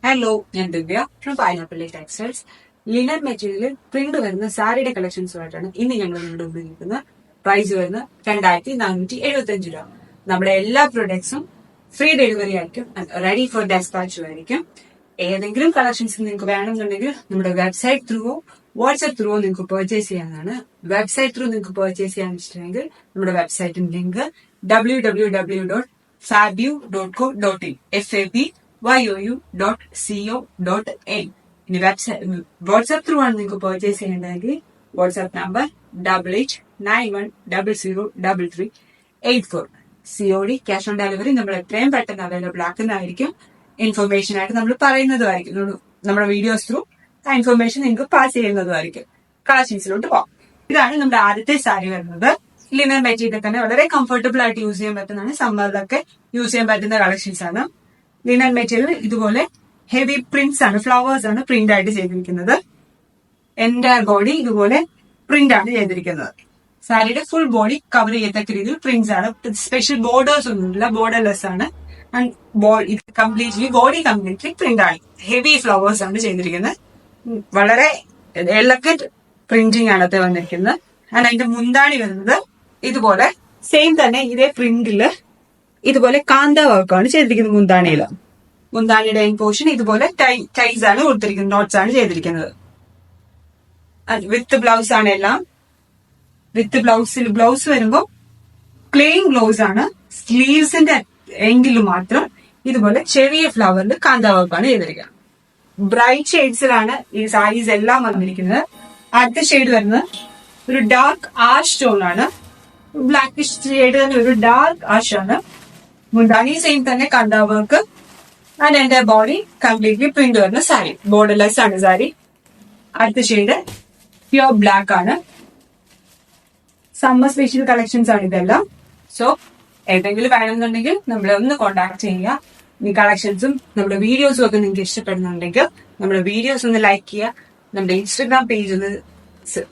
Hello, ഞാൻ ദിവ്യ from pineapple textiles. Linen മെറ്റീരിയലിൽ print വരുന്ന സാരിയുടെ കളക്ഷൻസുമായിട്ടാണ് ഇന്ന് ഞങ്ങൾ നിങ്ങളുടെ മുമ്പിൽ നിൽക്കുന്നത്. പ്രൈസ് വരുന്നത് 2475 രൂപ. നമ്മുടെ എല്ലാ പ്രൊഡക്ട്സും ഫ്രീ ഡെലിവറി ആയിരിക്കും, റെഡി ഫോർ ഡെസ്പാച്ചും ആയിരിക്കും. ഏതെങ്കിലും കളക്ഷൻസ് നിങ്ങൾക്ക് വേണമെന്നുണ്ടെങ്കിൽ നമ്മുടെ വെബ്സൈറ്റ് ത്രൂവോ വാട്സ്ആപ്പ് ത്രൂവോ നിങ്ങൾക്ക് പർച്ചേസ് ചെയ്യാനാണ്. വെബ്സൈറ്റ് ത്രൂ നിങ്ങൾക്ക് പർച്ചേസ് ചെയ്യാൻ ഇഷ്ടമെങ്കിൽ നമ്മുടെ വെബ്സൈറ്റിന്റെ ലിങ്ക് www.fabu.co.in FABYOU.co.in. ഇനി വാട്സ്ആപ്പ് ത്രൂ ആണ് നിങ്ങൾക്ക് പർച്ചേസ് ചെയ്യേണ്ടതെങ്കിൽ WhatsApp number 8891003384. COD cash on delivery നമ്മൾ എത്രയും പെട്ടെന്ന് അവൈലബിൾ ആക്കുന്നതായിരിക്കും. ഇൻഫർമേഷൻ ആയിട്ട് നമ്മൾ പറയുന്നതുമായിരിക്കും. നമ്മുടെ വീഡിയോസ് ത്രൂ ആ ഇൻഫർമേഷൻ നിങ്ങൾക്ക് പാസ് ചെയ്യുന്നതുമായിരിക്കും. കളക്ഷൻസിലോട്ട് പോകാം. ഇതാണ് നമ്മുടെ ആദ്യത്തെ സാരി വരുന്നത്. ലിനൻ മെറ്റീരിയൽ തന്നെ വളരെ കംഫർട്ടബിൾ ആയിട്ട് യൂസ് ചെയ്യാൻ പറ്റുന്നതാണ്. സമ്മറിലൊക്കെ യൂസ് ചെയ്യാൻ പറ്റുന്ന കളക്ഷൻസ് ആണ്. ലിനൻ മെറ്റീരിയൽ ഇതുപോലെ ഹെവി പ്രിന്റ്സ് ആണ്, ഫ്ലവേഴ്സ് ആണ് പ്രിന്റ് ആയിട്ട് ചെയ്തിരിക്കുന്നത്. എന്റെ ബോഡി ഇതുപോലെ പ്രിന്റ് ആണ് ചെയ്തിരിക്കുന്നത്. സാരിയുടെ ഫുൾ ബോഡി കവർ ചെയ്യത്തക്ക രീതിയിൽ പ്രിന്റ്സ് ആണ്. സ്പെഷ്യൽ ബോർഡേഴ്സ് ഒന്നുമില്ല, ബോർഡർലെസ് ആണ്. And completely body completely print ആണ്. ഹെവി ഫ്ലവേഴ്സ് ആണ് ചെയ്തിരിക്കുന്നത്. വളരെ എലഗന്റ് പ്രിന്റിംഗ് ആണ് അത് വന്നിരിക്കുന്നത്. ആൻഡ് അതിന്റെ മുന്താണി വരുന്നത് ഇതുപോലെ സെയിം തന്നെ ഇതേ പ്രിന്റില് ഇതുപോലെ കാന്ത വർക്കാണ് ചെയ്തിരിക്കുന്നത്. മുന്താണിയുടെ എൻ പോർഷൻ ഇതുപോലെ ടൈസ് ആണ് കൊടുത്തിരിക്കുന്നത്, നോട്ട്സ് ആണ് ചെയ്തിരിക്കുന്നത്. വിത്ത് ബ്ലൗസ് ആണ് എല്ലാം. വിത്ത് ബ്ലൗസ് വരുമ്പോൾ പ്ലെയിൻ ബ്ലൗസ് ആണ്. സ്ലീവ്സിന്റെ എങ്കിലും മാത്രം ഇതുപോലെ ചെറിയ ഫ്ലവറിൽ കാന്ത വർക്കാണ് ചെയ്തിരിക്കുന്നത്. ബ്രൈറ്റ് ഷെയ്ഡ്സിലാണ് ഈ സാരീസ് എല്ലാം വന്നിരിക്കുന്നത്. അടുത്ത ഷെയ്ഡ് വരുന്നത് ഒരു ഡാർക്ക് ആഷ് ടോൺ ആണ്. ബ്ലാക്ക് ഷെയ്ഡ് തന്നെ ഒരു ഡാർക്ക് ആഷ് ആണ്. മുന്താണി സെയിം തന്നെ കാന്ത വർക്ക്. ആൻഡ് എന്റെ ബോഡി കംപ്ലീറ്റ്ലി പ്രിന്റ് വരുന്ന സാരി, ബോർഡർലെസ് ആണ് സാരി. അടുത്ത ഷെയ്ഡ് പ്യുവർ ബ്ലാക്ക് ആണ്. സമ്മർ സ്പെഷ്യൽ കളക്ഷൻസ് ആണ് ഇതെല്ലാം. സോ ഏതെങ്കിലും വേണമെന്നുണ്ടെങ്കിൽ നമ്മളെ ഒന്ന് കോൺടാക്ട് ചെയ്യുക. ഈ കളക്ഷൻസും നമ്മുടെ വീഡിയോസും ഒക്കെ നിങ്ങൾക്ക് ഇഷ്ടപ്പെടുന്നുണ്ടെങ്കിൽ നമ്മുടെ വീഡിയോസ് ഒന്ന് ലൈക്ക് ചെയ്യുക, നമ്മുടെ ഇൻസ്റ്റഗ്രാം പേജ് ഒന്ന്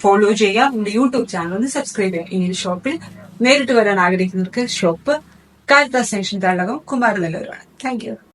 ഫോളോ ചെയ്യുക, നമ്മുടെ യൂട്യൂബ് ചാനൽ ഒന്ന് സബ്സ്ക്രൈബ് ചെയ്യുക. ഇനി ഷോപ്പിൽ നേരിട്ട് വരാൻ ആഗ്രഹിക്കുന്നവർക്ക് ഷോപ്പ് കാരിത്താസ് സ്റ്റേഷൻ തള്ളകം കുമാരനെല്ലൂരാണ്. Thank U.